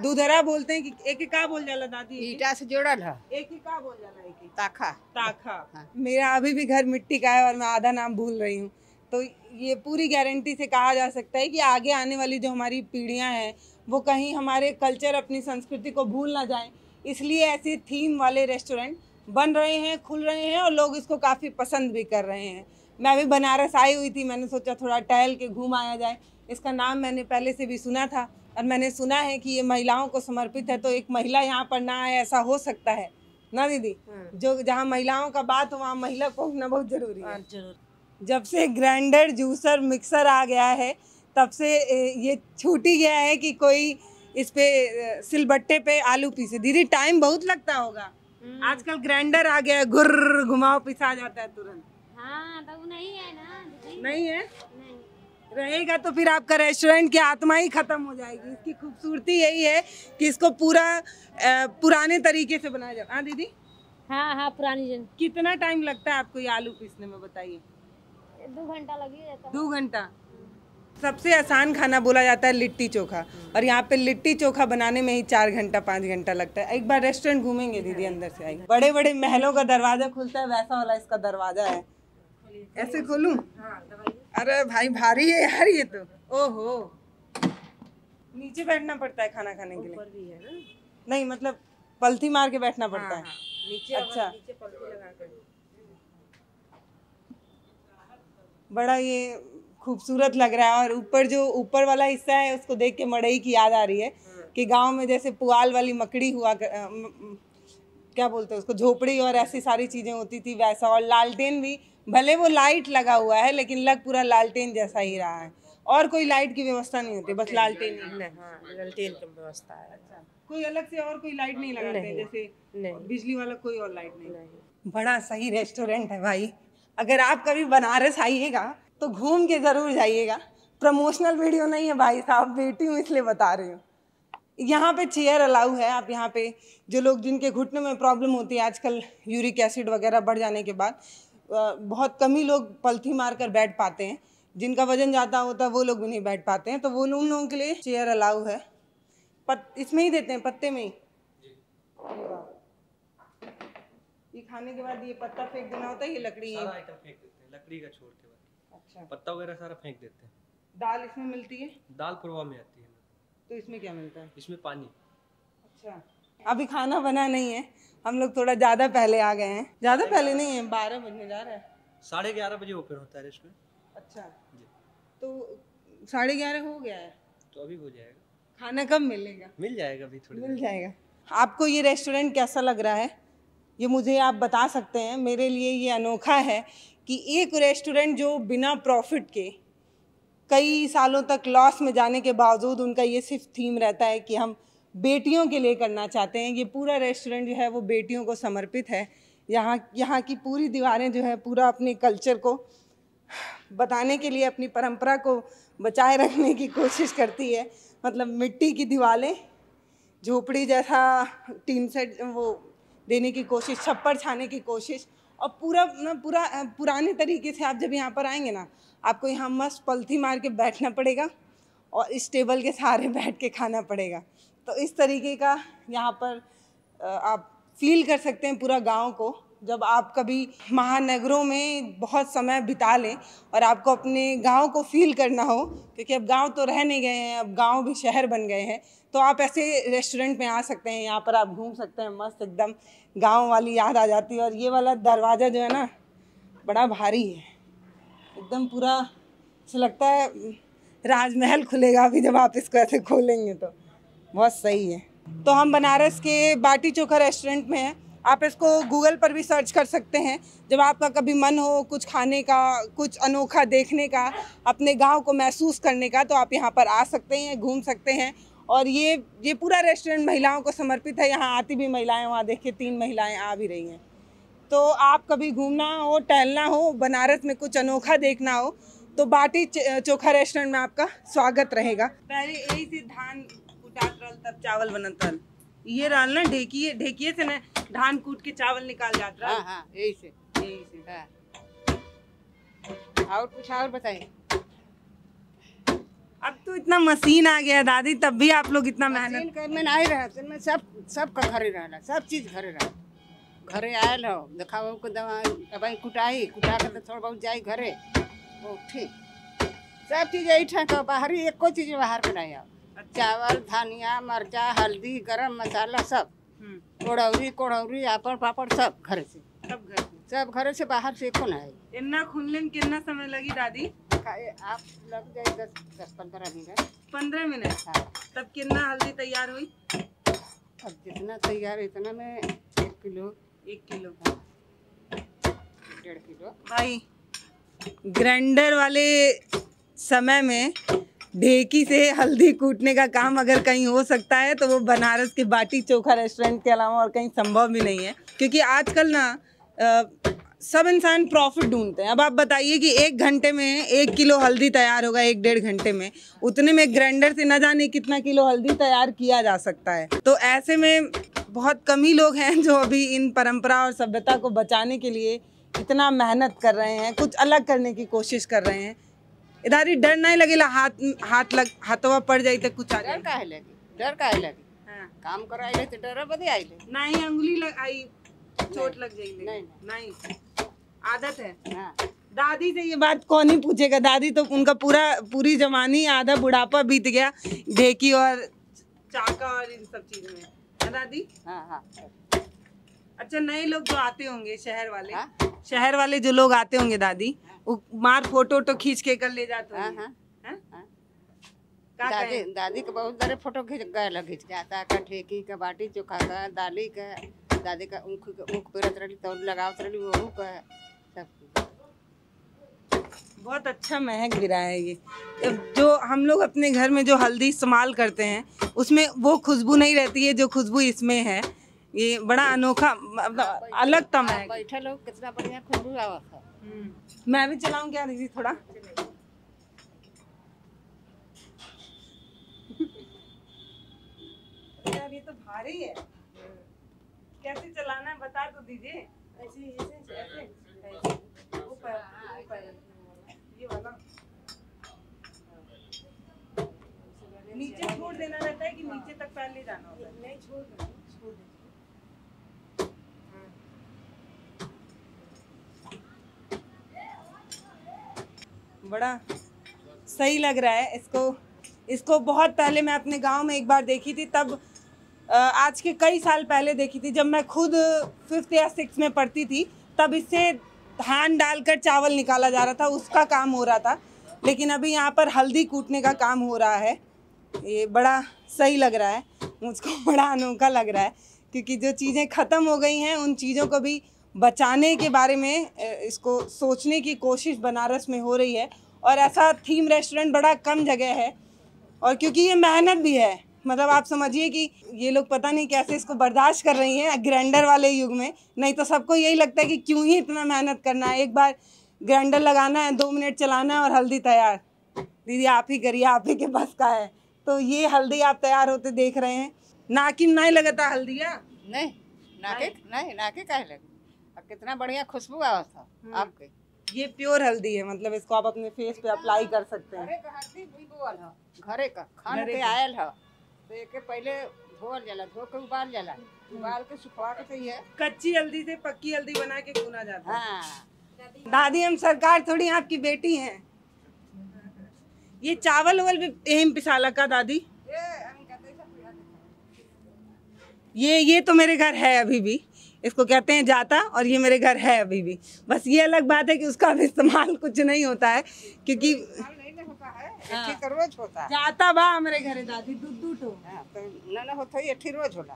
दूधरा बोलते हैं कि एक का बोल जाला दादी? ईटा से जोड़ल है। एक ही का बोल जाला? एक ताखा ताखा। हाँ। मेरा अभी भी घर मिट्टी का है और मैं आधा नाम भूल रही हूँ। तो ये पूरी गारंटी से कहा जा सकता है कि आगे आने वाली जो हमारी पीढ़ियां हैं वो कहीं हमारे कल्चर अपनी संस्कृति को भूल ना जाएं, इसलिए ऐसे थीम वाले रेस्टोरेंट बन रहे हैं, खुल रहे हैं और लोग इसको काफ़ी पसंद भी कर रहे हैं। मैं अभी बनारस आई हुई थी, मैंने सोचा थोड़ा टहल के घूम आया जाए। इसका नाम मैंने पहले से भी सुना था और मैंने सुना है कि ये महिलाओं को समर्पित है, तो एक महिला यहाँ पर ना आए ऐसा हो सकता है ना दीदी? जो जहाँ महिलाओं का बात हो वहाँ महिला को होना बहुत जरूरी है। जरूर। जब से ग्राइंडर जूसर मिक्सर आ गया है तब से ये छूट ही गया है कि कोई इस पे सिलबट्टे पे आलू पीसे। दीदी टाइम बहुत लगता होगा, आजकल ग्राइंडर आ गया है, गुर्र घुमाओ पिसा जाता है तुरंत। हाँ तो नहीं है ना दीदी। नहीं है? नहीं रहेगा तो फिर आपका रेस्टोरेंट की आत्मा ही खत्म हो जाएगी। इसकी खूबसूरती यही है कि इसको पूरा पुराने तरीके से बनाया जाए। हाँ दीदी? हाँ हाँ पुरानी जन। कितना टाइम लगता है आपको ये आलू पीसने में बताइए? 2 घंटा लगी जाता है। 2 घंटा। सबसे आसान खाना बोला जाता है लिट्टी चोखा, और यहाँ पे लिट्टी चोखा बनाने में ही 4 घंटा 5 घंटा लगता है। एक बार रेस्टोरेंट घूमेंगे दीदी, अंदर से आएंगे। बड़े बड़े महलों का दरवाजा खुलता है वैसा वाला इसका दरवाजा है। ऐसे खोलूं? अरे भाई भारी है यार ये तो। ओहो नीचे बैठना पड़ता है खाना खाने के लिए? ऊपर भी है ना? नहीं मतलब पलथी मार के बैठना पड़ता है। नीचे अच्छा नीचे पलटी लगा कर। बड़ा ये खूबसूरत लग रहा है। और ऊपर जो ऊपर वाला हिस्सा है उसको देख के मड़ई की याद आ रही है कि गांव में जैसे पुआल वाली मकड़ी हुआ क्या बोलते हैं उसको, झोपड़ी और ऐसी सारी चीज़ें होती थी वैसा। और लालटेन भी, भले वो लाइट लगा हुआ है लेकिन लग पूरा लालटेन जैसा ही रहा है। और कोई लाइट की व्यवस्था नहीं होती, बस लालटेन ही। नहीं, हाँ लालटेन की व्यवस्था है। अच्छा, कोई अलग से और कोई लाइट नहीं लगाते हैं जैसे नहीं, बिजली वाला कोई और लाइट नहीं? नहीं। बड़ा सही रेस्टोरेंट है भाई। अगर आप कभी बनारस आइएगा तो घूम के ज़रूर जाइएगा। प्रमोशनल वीडियो नहीं है भाई साहब, बेटी हूँ इसलिए बता रही हूँ। यहाँ पे चेयर अलाउ है। आप यहाँ पे जो लोग जिनके घुटनों में प्रॉब्लम होती है आजकल यूरिक एसिड वगैरह बढ़ जाने के बाद, बहुत कम ही लोग पलथी मार कर बैठ पाते हैं। जिनका वजन ज़्यादा होता है वो लोग भी नहीं बैठ पाते हैं, तो वो उन लोगों के लिए चेयर अलाउ है। इसमें ही देते हैं, पत्ते में ही। ये खाने के बाद ये पत्ता फेंक देना होता है, ये लकड़ी सारा आइटम फेंक देते हैं, लकड़ी का छोड़ के बाद। अच्छा, पत्ता वगैरह सारा फेंक देते हैं। दाल इसमें मिलती है? दाल पुरवा में आती है। तो इसमें क्या मिलता है? इसमें पानी। अच्छा, अभी खाना बना नहीं है, हम लोग थोड़ा ज़्यादा पहले आ गए हैं। ज़्यादा पहले नहीं है, 12 बजने जा रहा है। 11:30 बजे ओपन होता है रेस्टोरेंट। अच्छा जी, तो 11:30 हो गया है, तो अभी हो जाएगा। खाना कब मिलेगा? मिल जाएगा अभी थोड़ी मिल जाएगा। आपको ये रेस्टोरेंट कैसा लग रहा है, ये मुझे आप बता सकते हैं। मेरे लिए ये अनोखा है कि एक रेस्टोरेंट जो बिना प्रॉफिट के कई सालों तक लॉस में जाने के बावजूद उनका ये सिर्फ थीम रहता है कि हम बेटियों के लिए करना चाहते हैं। ये पूरा रेस्टोरेंट जो है वो बेटियों को समर्पित है। यहाँ की पूरी दीवारें जो है पूरा अपने कल्चर को बताने के लिए, अपनी परंपरा को बचाए रखने की कोशिश करती है। मतलब मिट्टी की दीवारें, झोपड़ी जैसा टीन सेट वो देने की कोशिश, छप्पर छाने की कोशिश, और पूरा पुराने तरीके से। आप जब यहाँ पर आएंगे ना, आपको यहाँ मस्त पलथी मार के बैठना पड़ेगा और इस टेबल के सहारे बैठ के खाना पड़ेगा। तो इस तरीके का यहाँ पर आप फील कर सकते हैं पूरा गांव को। जब आप कभी महानगरों में बहुत समय बिता लें और आपको अपने गांव को फील करना हो, क्योंकि अब गांव तो रह नहीं गए हैं, अब गांव भी शहर बन गए हैं, तो आप ऐसे रेस्टोरेंट में आ सकते हैं। यहाँ पर आप घूम सकते हैं, मस्त एकदम गांव वाली याद आ जाती है। और ये वाला दरवाज़ा जो है ना, बड़ा भारी है एकदम, पूरा ऐसा लगता है राजमहल खुलेगा अभी जब आप इसको ऐसे खोलेंगे तो। बहुत सही है। तो हम बनारस के बाटी चोखा रेस्टोरेंट में हैं। आप इसको गूगल पर भी सर्च कर सकते हैं। जब आपका कभी मन हो कुछ खाने का, कुछ अनोखा देखने का, अपने गांव को महसूस करने का, तो आप यहाँ पर आ सकते हैं, घूम सकते हैं। और ये पूरा रेस्टोरेंट महिलाओं को समर्पित है। यहाँ आती भी महिलाएं, वहाँ देखिए 3 महिलाएं आ भी रही हैं। तो आप कभी घूमना हो, टहलना हो, बनारस में कुछ अनोखा देखना हो, तो बाटी चोखा रेस्टोरेंट में आपका स्वागत रहेगा। पहले यही से धान कुटात रहल, तब चावल बनत रहल। ये रहल ना ढेकिए से ना धान कूट के चावल निकाल जात रहल। हाँ हाँ, यही से। हाँ। और कुछ और बताइए। अब तो इतना मशीन आ गया दादी, तब भी आप लोग इतना मेहनत में नहीं रहा, में सब का घरे रहला, सब चीज घरे रहा। घरे आयल हो, देखा को दवाई कुटाई, कुटा के तो थोड़ा बहुत जाई घरे, वो ठीक। सब चीज यही ठा का, बाहरी एको चीज बाहर के नहीं आओ। चावल, धनिया, मरचा, हल्दी, गरम मसाला सब, कोड़ौरी, आपड़ पापड़ सब घर से, सब घर से, बाहर से एको नहीं। इतना खुलने में कितना समय लगी दादी? आप लग जाए 10-15 मिनट। 15 मिनट? हाँ। तब कितना हल्दी तैयार हुई? अब जितना तैयार इतना में 1 किलो। 1 kilo, 1.5 kilo. भाई ग्राइंडर वाले समय में ढेकी से हल्दी कूटने का काम अगर कहीं हो सकता है तो वो बनारस के बाटी चोखा रेस्टोरेंट के अलावा और कहीं संभव भी नहीं है। क्योंकि आजकल ना सब इंसान प्रॉफिट ढूंढते हैं। अब आप बताइए कि 1 घंटे में 1 किलो हल्दी तैयार होगा, 1-1.5 घंटे में, उतने में ग्राइंडर से न जाने कितना किलो हल्दी तैयार किया जा सकता है। तो ऐसे में बहुत कम ही लोग हैं जो अभी इन परंपरा और सभ्यता को बचाने के लिए इतना मेहनत कर रहे हैं, कुछ अलग करने की कोशिश कर रहे हैं। इधर ही डर नहीं लगेला हाथवा पड़ जाए तो कुछ डर काहे लगी? हाँ। काम कराइले तो डर बदे आइले नहीं, अंगुली आई, चोट लग जाएगी। नहीं आदत है। हाँ। दादी से ये बात कौन ही पूछेगा, दादी तो उनका पूरी जवानी, आधा बुढ़ापा बीत गया ढेकी और चाका और इन सब चीजों में, है दादी? हाँ। अच्छा, नए लोग जो आते होंगे, शहर वाले, हाँ? शहर वाले जो लोग आते होंगे दादी, वो मार फोटो खींच के कर ले जाते होंगे। हाँ। का दादी कहें? दादी के बहुत सारे फोटो खींच गए लगे जाता का ठेकी का बाटी चोखा का दाली का दादी का ऊख पेरत रही तो लगावत रही वहू का सब कुछ। बहुत अच्छा महक भी रहा है ये। जो हम लोग अपने घर में जो हल्दी इस्तेमाल करते हैं उसमें वो खुशबू नहीं रहती है जो खुशबू इसमें है। ये बड़ा अनोखा मतलब अलग सा महक है। बैठे लोग कितना बढ़िया खुशबू आवत है। मैं भी चलाऊं क्या दीदी थोड़ा? यार ये तो भारी है, कैसे चलाना है बता तो दीजिए। ऐसे ऐसे ऐसे ऊपर ऊपर ये वाला नीचे छोड़ देना रहता है कि नीचे तक पैर ले जाना होता है? नहीं छोड़ दो बड़ा सही लग रहा है इसको बहुत पहले मैं अपने गांव में एक बार देखी थी, तब आज के कई साल पहले देखी थी जब मैं खुद 5th या 6th में पढ़ती थी। तब इससे धान डालकर चावल निकाला जा रहा था, उसका काम हो रहा था। लेकिन अभी यहाँ पर हल्दी कूटने का काम हो रहा है। ये बड़ा सही लग रहा है, मुझको बड़ा अनोखा लग रहा है क्योंकि जो चीज़ें ख़त्म हो गई हैं उन चीज़ों को भी बचाने के बारे में इसको सोचने की कोशिश बनारस में हो रही है। और ऐसा थीम रेस्टोरेंट बड़ा कम जगह है और क्योंकि ये मेहनत भी है, मतलब आप समझिए कि ये लोग पता नहीं कैसे इसको बर्दाश्त कर रही हैं ग्राइंडर वाले युग में। नहीं तो सबको यही लगता है कि क्यों ही इतना मेहनत करना है, एक बार ग्राइंडर लगाना है 2 मिनट चलाना है और हल्दी तैयार। दीदी आप ही करिए, आप ही के बस का है। तो ये हल्दी आप तैयार होते देख रहे हैं। नाकिन नहीं लगता हल्दिया? नहीं नाके काहे लगे और कितना बढ़िया खुशबू आवत था आपके। ये प्योर हल्दी है, मतलब इसको आप अपने फेस पे अप्लाई कर सकते हैं। घरे का हल्दी भी बोल ह घरे का खान के आयल ह तो एके पहले धोल जाला, धो के उबाल जाला, उबाल के सुखवा के सही है। कच्ची हल्दी से पक्की हल्दी बना के भुना जाता है। हाँ दादी हम सरकार थोड़ी आपकी बेटी हैं। ये चावल वावल भी एम पिसाला का दादी? ये तो मेरे घर है अभी भी, इसको कहते हैं जाता, और ये मेरे घर है अभी भी। बस ये अलग बात है कि उसका भी इस्तेमाल कुछ नहीं होता है क्योंकि नहीं होता है, एठी तो रोज होता है। जाता बा हमारे घरे दादी दूध तो हाँ, तो ना होता है, एठी रोज होला।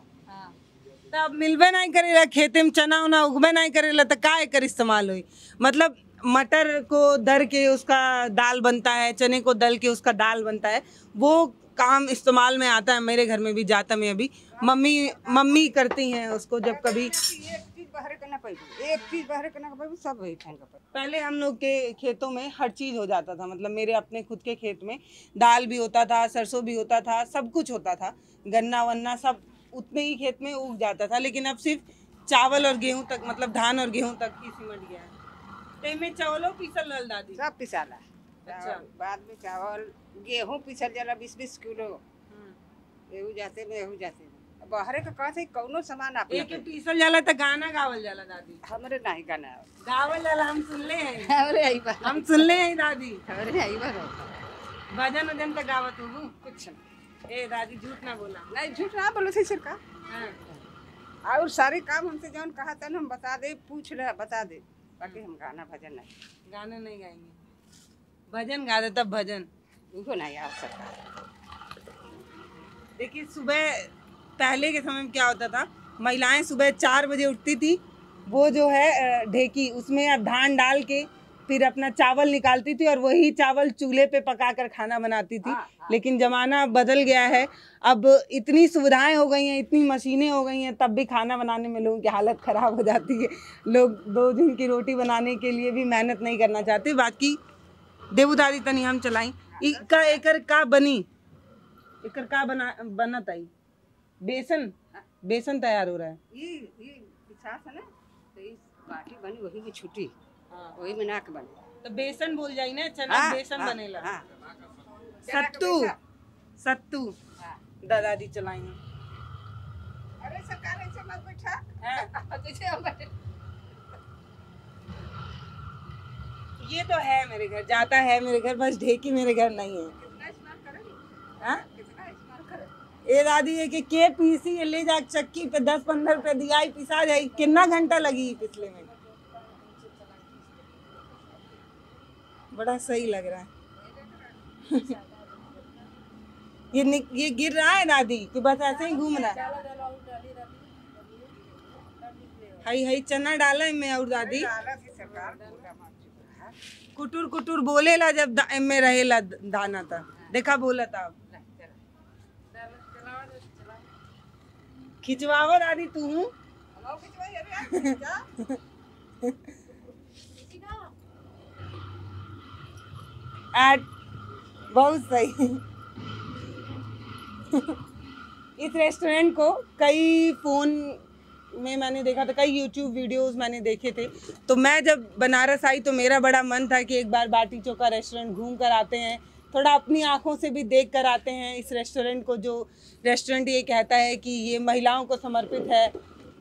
तब मिलबे नहीं करेला, खेते में चना उना उगबे नहीं करेला तो का एकर इस्तेमाल हुई। मतलब मटर को दर के उसका दाल बनता है, चने को दल के उसका दाल बनता है, वो काम इस्तेमाल में आता है। मेरे घर में भी जाता में अभी मम्मी करती हैं उसको जब कभी। एक चीज बाहर करना पड़ेगी, एक चीज बाहर करना पड़ेगी, सब वही खाना पड़ेगा। पहले हम लोग के खेतों में हर चीज़ हो जाता था, मतलब मेरे अपने खुद के खेत में दाल भी होता था, सरसों भी होता था, सब कुछ होता था, गन्ना वन्ना सब उतने ही खेत में उग जाता था। लेकिन अब सिर्फ चावल और गेहूं तक, मतलब धान और गेहूं तक ही सिमट गया है। तो इनमें चावलों पीसल रहल दादी? सब पिसाला। अच्छा। बाद में चावल गेहूं पिसल जाला 20-20 किलो, एहू जाते में एहू जाते में। बाहरे का कहा थे कौनो सामान आप एक पीसल जाला तो गाना गावल जाला दादी? हमरे नहीं गाना गावल जाला, हम सुनले हैं। हमरे आई बार हम सुनले हैं दादी। हमरे आई बार भजन वजन तक गावत हूँ कुछ नहीं। ए दादी झूठ ना बोला। नहीं झूठ ना बोलो थे सरकार। हाँ। और सारे काम हमसे जौन कहा था हम बता दे, पूछ ले बता दे, बाकी हम गाना भजन नहीं। गाना नहीं गाएंगे, भजन गा दे तब भजन। उनको नहीं आ सरकार। देखिए सुबह पहले के समय में क्या होता था, महिलाएं सुबह 4 बजे उठती थी, वो जो है ढेकी उसमें अब धान डाल के फिर अपना चावल निकालती थी और वही चावल चूल्हे पे पकाकर खाना बनाती थी। लेकिन ज़माना बदल गया है, अब इतनी सुविधाएं हो गई हैं, इतनी मशीनें हो गई हैं, तब भी खाना बनाने में लोगों की हालत ख़राब हो जाती है। लोग 2 दिन की रोटी बनाने के लिए भी मेहनत नहीं करना चाहते। बाकी देवू दादी तनी हम चलाई इका एकर का बनी, एकर का बना ताई बेसन तैयार हो रहा है। ये पिछास है ना, तो इस बाटी बनी वही में छुट्टी, वही में नाक बनी। तो बेसन बोल जाई ना, चना बेसन बनेला। सत्तू दादी चलाएंगे। अरे सरकार ऐसे मत बैठा जैसे हम बैठे। ये तो है मेरे घर, जाता है मेरे घर, बस ढेकी मेरे घर नहीं है। कितना इस्तेमाल करेंगे? हाँ? कितना इस्तेमाल करें? ए दादी है कि के पीसी है, ले जा चक्की पे 10-15 रुपए दिया पिसा जाए, कितना घंटा लगी पिछले में। बड़ा सही लग रहा है। ये गिर रहा है दादी कि बस ऐसे ही घूम रहा है? हई हई चना डाला है मैं और दादी कुटुर कुटुर बोलेला जब में रहेला दाना था देखा बोला था अब खिंचवावा दादी तू एड बहुत सही। इस रेस्टोरेंट को कई फ़ोन में मैंने देखा था, कई यूट्यूब वीडियोस मैंने देखे थे। तो मैं जब बनारस आई तो मेरा बड़ा मन था कि एक बार बाटी चोखा रेस्टोरेंट घूम कर आते हैं, थोड़ा अपनी आंखों से भी देख कर आते हैं इस रेस्टोरेंट को। जो रेस्टोरेंट ये कहता है कि ये महिलाओं को समर्पित है,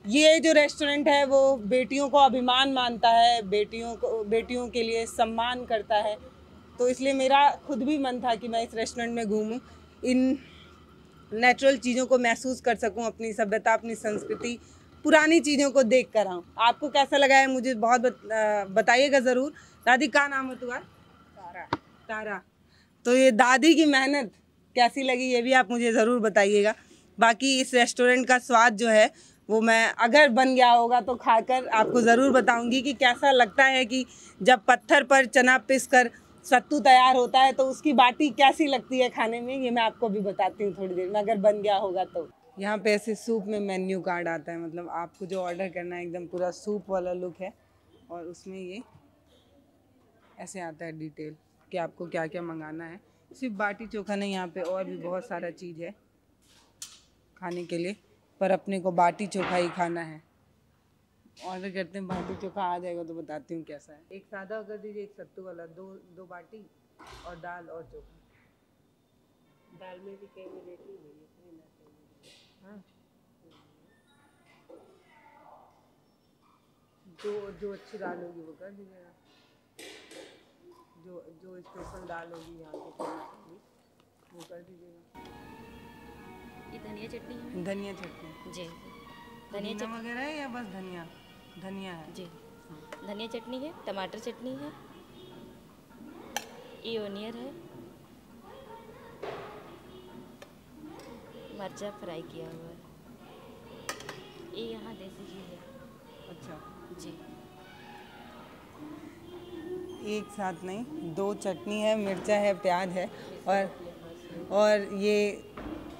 ये जो रेस्टोरेंट है वो बेटियों को अभिमान मानता है, बेटियों के लिए सम्मान करता है। तो इसलिए मेरा खुद भी मन था कि मैं इस रेस्टोरेंट में घूमूं, इन नेचुरल चीज़ों को महसूस कर सकूं, अपनी सभ्यता, अपनी संस्कृति, पुरानी चीज़ों को देख कर आऊँ। आपको कैसा लगा है मुझे बहुत बताइएगा ज़रूर। दादी का नाम है तुम्हारा? तारा। तो ये दादी की मेहनत कैसी लगी ये भी आप मुझे ज़रूर बताइएगा। बाकी इस रेस्टोरेंट का स्वाद जो है वो मैं अगर बन गया होगा तो खाकर आपको ज़रूर बताऊंगी कि कैसा लगता है कि जब पत्थर पर चना पीस कर सत्तू तैयार होता है तो उसकी बाटी कैसी लगती है खाने में। ये मैं आपको भी बताती हूँ थोड़ी देर में अगर बन गया होगा तो। यहाँ पे ऐसे सूप में मेन्यू कार्ड आता है, मतलब आपको जो ऑर्डर करना है एकदम पूरा सूप वाला लुक है और उसमें ये ऐसे आता है डिटेल कि आपको क्या क्या मंगाना है। सिर्फ बाटी चोखा नहीं, यहाँ पे और भी बहुत सारा चीज़ है खाने के लिए, पर अपने को बाटी चोखा ही खाना है। ऑर्डर करते हैं, बाटी चोखा आ जाएगा तो बताती हूँ कैसा है। एक सादा कर दीजिए, एक सत्तू वाला, दो बाटी और दाल और चोखा। दाल में भी कई वैरायटी है। हाँ, जो अच्छी दाल होगी वो कर दीजिएगा, जो स्पेशल दाल होगी यहाँ पे वो कर दीजिएगा। ये धनिया चटनी है? धनिया चटनी जी, धनिया चटनी वगैरह है या बस धनिया है? जी, धनिया चटनी है, टमाटर चटनी है, ये ओनियन है, मर्चा फ्राई किया हुआ है, ये यहाँ देसी घी है। अच्छा जी, एक साथ नहीं, दो चटनी है, मिर्चा है, प्याज है और ये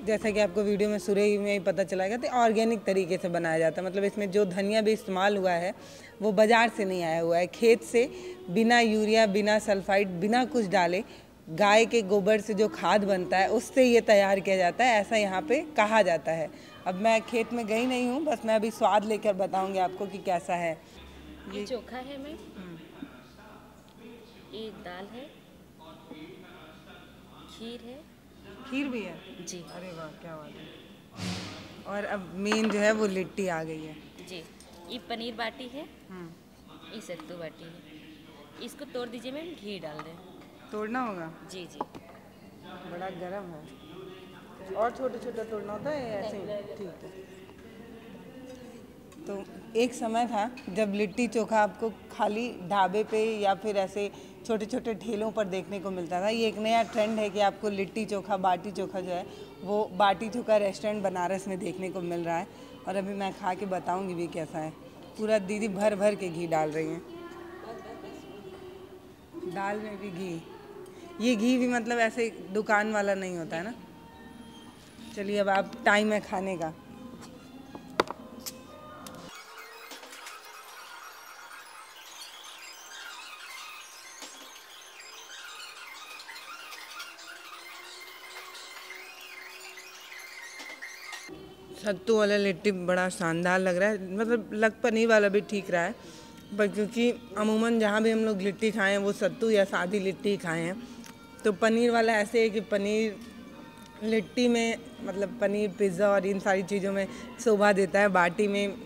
जैसा कि आपको वीडियो में शुरू में ही पता चला गया तो ऑर्गेनिक तरीके से बनाया जाता है। मतलब इसमें जो धनिया भी इस्तेमाल हुआ है वो बाज़ार से नहीं आया हुआ है, खेत से बिना यूरिया, बिना सल्फाइड, बिना कुछ डाले गाय के गोबर से जो खाद बनता है उससे ये तैयार किया जाता है, ऐसा यहाँ पे कहा जाता है। अब मैं खेत में गई नहीं हूँ, बस मैं अभी स्वाद लेकर बताऊँगी आपको कि कैसा है। ये चोखा है मैं, ये दाल है, खीर है। खीर भी है? जी। अरे वाह, क्या बात है। और अब मेन जो है वो लिट्टी आ गई है। जी, ये पनीर बाटी है, ये सत्तू बाटी है। इसको तोड़ दीजिए मैम, घी डाल दें। तोड़ना होगा? जी जी। बड़ा गर्म है। और छोटे छोटे तोड़ना होता है ऐसे ही? ठीक है। तो एक समय था जब लिट्टी चोखा आपको खाली ढाबे पे या फिर ऐसे छोटे छोटे ठेलों पर देखने को मिलता था। ये एक नया ट्रेंड है कि आपको लिट्टी चोखा, बाटी चोखा जो है वो बाटी चोखा रेस्टोरेंट बनारस में देखने को मिल रहा है। और अभी मैं खा के बताऊंगी भी कैसा है। पूरा दीदी भर भर के घी डाल रही हैं, दाल में भी घी। ये घी भी मतलब ऐसे दुकान वाला नहीं होता है ना। चलिए अब आप टाइम है खाने का। सत्तू वाला लिट्टी बड़ा शानदार लग रहा है, मतलब लग पनीर वाला भी ठीक रहा है, पर क्योंकि अमूमन जहाँ भी हम लोग लिट्टी खाए हैं वो सत्तू या सादी लिट्टी खाए हैं, तो पनीर वाला ऐसे है कि पनीर लिट्टी में मतलब पनीर पिज़्ज़ा और इन सारी चीज़ों में शोभा देता है, बाटी में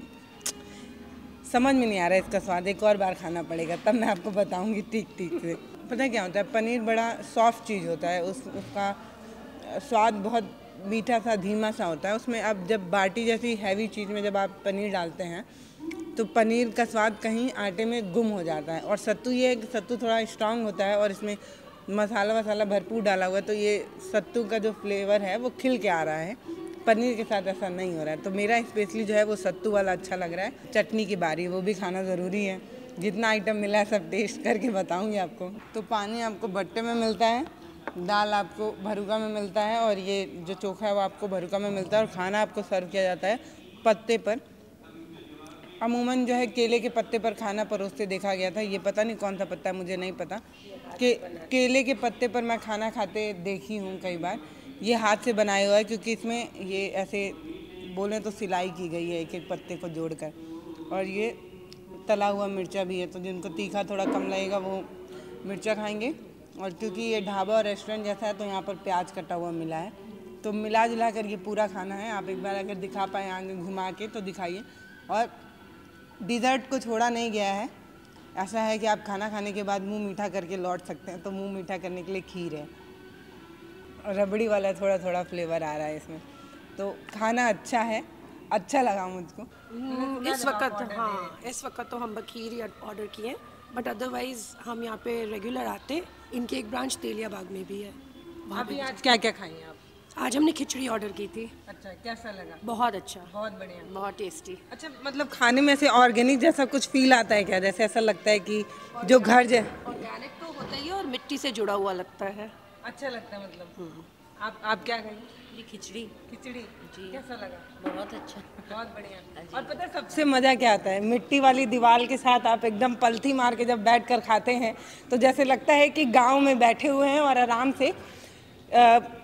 समझ में नहीं आ रहा है इसका स्वाद। एक और बार खाना पड़ेगा तब मैं आपको बताऊँगी ठीक से। पता है क्या होता है, पनीर बड़ा सॉफ्ट चीज़ होता है, उसका स्वाद बहुत मीठा सा धीमा सा होता है। उसमें अब जब बाटी जैसी हैवी चीज़ में जब आप पनीर डालते हैं तो पनीर का स्वाद कहीं आटे में गुम हो जाता है। और सत्तू ये है कि सत्तू थोड़ा स्ट्रांग होता है और इसमें मसाला वसाला भरपूर डाला हुआ है, तो ये सत्तू का जो फ्लेवर है वो खिल के आ रहा है। पनीर के साथ ऐसा नहीं हो रहा है, तो मेरा स्पेशली जो है वो सत्तू वाला अच्छा लग रहा है। चटनी की बारी, वो भी खाना ज़रूरी है। जितना आइटम मिला है सब टेस्ट करके बताऊंगी आपको। तो पानी आपको भट्टे में मिलता है, दाल आपको भरुका में मिलता है, और ये जो चोखा है वो आपको भरुका में मिलता है, और खाना आपको सर्व किया जाता है पत्ते पर। अमूमन जो है केले के पत्ते पर खाना परोसते देखा गया था। ये पता नहीं कौन सा पत्ता है, मुझे नहीं पता। केले के पत्ते पर मैं खाना खाते देखी हूँ कई बार। ये हाथ से बनाया हुआ है, क्योंकि इसमें ये ऐसे बोलें तो सिलाई की गई है एक एक पत्ते को जोड़कर। और ये तला हुआ मिर्चा भी है, तो जिनको तीखा थोड़ा कम लगेगा वो मिर्चा खाएंगे। और क्योंकि ये ढाबा और रेस्टोरेंट जैसा है तो यहाँ पर प्याज कटा हुआ मिला है। तो मिला जुला कर ये पूरा खाना है। आप एक बार अगर दिखा पाए आगे घुमा के तो दिखाइए। और डिज़र्ट को छोड़ा नहीं गया है। ऐसा है कि आप खाना खाने के बाद मुंह मीठा करके लौट सकते हैं, तो मुंह मीठा करने के लिए खीर है, और रबड़ी वाला थोड़ा थोड़ा फ्लेवर आ रहा है इसमें। तो खाना अच्छा है, अच्छा लगा मुझको। इस वक्त तो हम खीर ही ऑर्डर किए, बट अदरवाइज हम यहाँ पे रेगुलर आते। इनके एक ब्रांच तेलियाबाग में भी है, वहाँ अभी आज क्या क्या खाएंगे आप? आज हमने खिचड़ी ऑर्डर की थी। अच्छा, कैसा लगा? बहुत अच्छा, बहुत बढ़िया, बहुत टेस्टी। अच्छा, मतलब खाने में से ऑर्गेनिक जैसा कुछ फील आता है क्या? जैसे ऐसा लगता है कि जो घर ऑर्गेनिक तो होता ही है और मिट्टी से जुड़ा हुआ लगता है। अच्छा लगता है मतलब। आप क्या खाएंगे? ये खिचड़ी जी, कैसा लगा? बहुत अच्छा, बहुत बढ़िया। और पता है सबसे मज़ा क्या आता है? मिट्टी वाली दीवार के साथ आप एकदम पलथी मार के जब बैठ कर खाते हैं तो जैसे लगता है कि गांव में बैठे हुए हैं और आराम से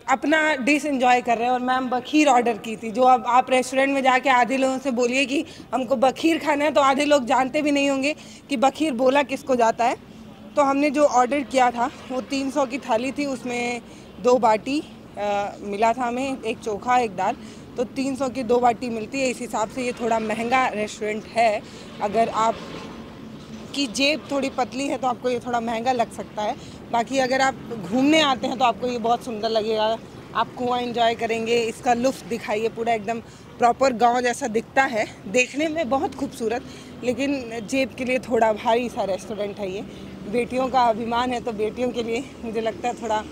अपना डिश एंजॉय कर रहे हैं। और मैम बखीर ऑर्डर की थी, जो अब आप रेस्टोरेंट में जाके आधे लोगों से बोलिए कि हमको बखीर खाना है तो आधे लोग जानते भी नहीं होंगे कि बखीर बोला किसको जाता है। तो हमने जो ऑर्डर किया था वो 300 की थाली थी, उसमें 2 बाटी मिला था हमें, एक चोखा एक दाल। तो 300 की 2 बाटी मिलती है। इस हिसाब से ये थोड़ा महंगा रेस्टोरेंट है। अगर आप की जेब थोड़ी पतली है तो आपको ये थोड़ा महंगा लग सकता है। बाकी अगर आप घूमने आते हैं तो आपको ये बहुत सुंदर लगेगा। आप कुआं एंजॉय करेंगे, इसका लुत्फ़ दिखाइए। पूरा एकदम प्रॉपर गांव जैसा दिखता है, देखने में बहुत खूबसूरत, लेकिन जेब के लिए थोड़ा भारी सा रेस्टोरेंट है ये। बेटियों का अभिमान है, तो बेटियों के लिए मुझे लगता है थोड़ा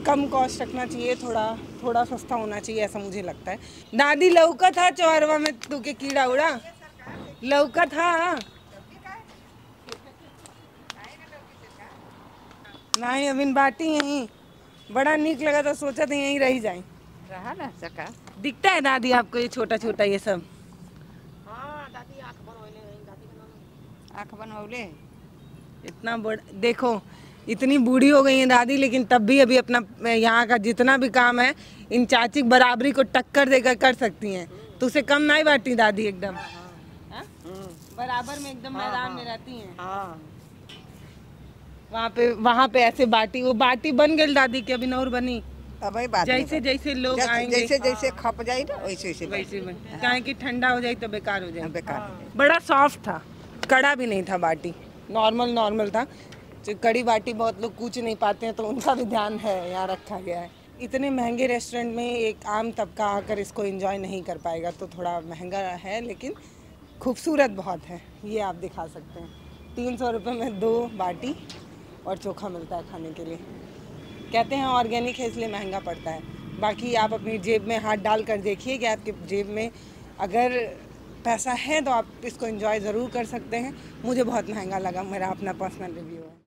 कम कॉस्ट रखना चाहिए, थोड़ा सस्ता होना चाहिए, ऐसा मुझे लगता है। दादी लौका था चौरवा में तू के कीड़ा उड़ा? लौका था नहीं, अभी बाटी यहीं बड़ा नीक लगा तो सोचा था यहीं रह जाए। रहा ना सका। दिखता है दादी आपको ये छोटा छोटा ये सब? आँख बनौले इतना बड़ा देखो, इतनी बूढ़ी हो गई है दादी, लेकिन तब भी अभी अपना यहाँ का जितना भी काम है इन चाची बराबरी को टक्कर देकर कर सकती हैं। तो उसे कम नहीं बाटी दादी, एकदम बराबर में, एकदम मैदान में रहती हैं। वहाँ पे ऐसे बाटी, वो बाटी बन गई दादी की, अभी नौर बनी। अब बात जैसे जैसे लोग आएंगे जैसे जैसे खप जाए ना वैसे वैसे बन, काहे कि ठंडा हो जाए तो बेकार हो जाए। बेकार बड़ा सॉफ्ट था, कड़ा भी नहीं था बाटी, नॉर्मल था। जो कड़ी बाटी बहुत लोग कूच नहीं पाते हैं तो उनका भी ध्यान है यहाँ रखा गया है। इतने महंगे रेस्टोरेंट में एक आम तबका आकर इसको एंजॉय नहीं कर पाएगा, तो थोड़ा महंगा है, लेकिन खूबसूरत बहुत है। ये आप दिखा सकते हैं। 300 रुपये में 2 बाटी और चोखा मिलता है खाने के लिए। कहते हैं ऑर्गेनिक है इसलिए महंगा पड़ता है। बाकी आप अपनी जेब में हाथ डाल कर देखिए कि आपकी जेब में अगर पैसा है तो आप इसको एंजॉय ज़रूर कर सकते हैं। मुझे बहुत महंगा लगा, मेरा अपना पर्सनल रिव्यू है।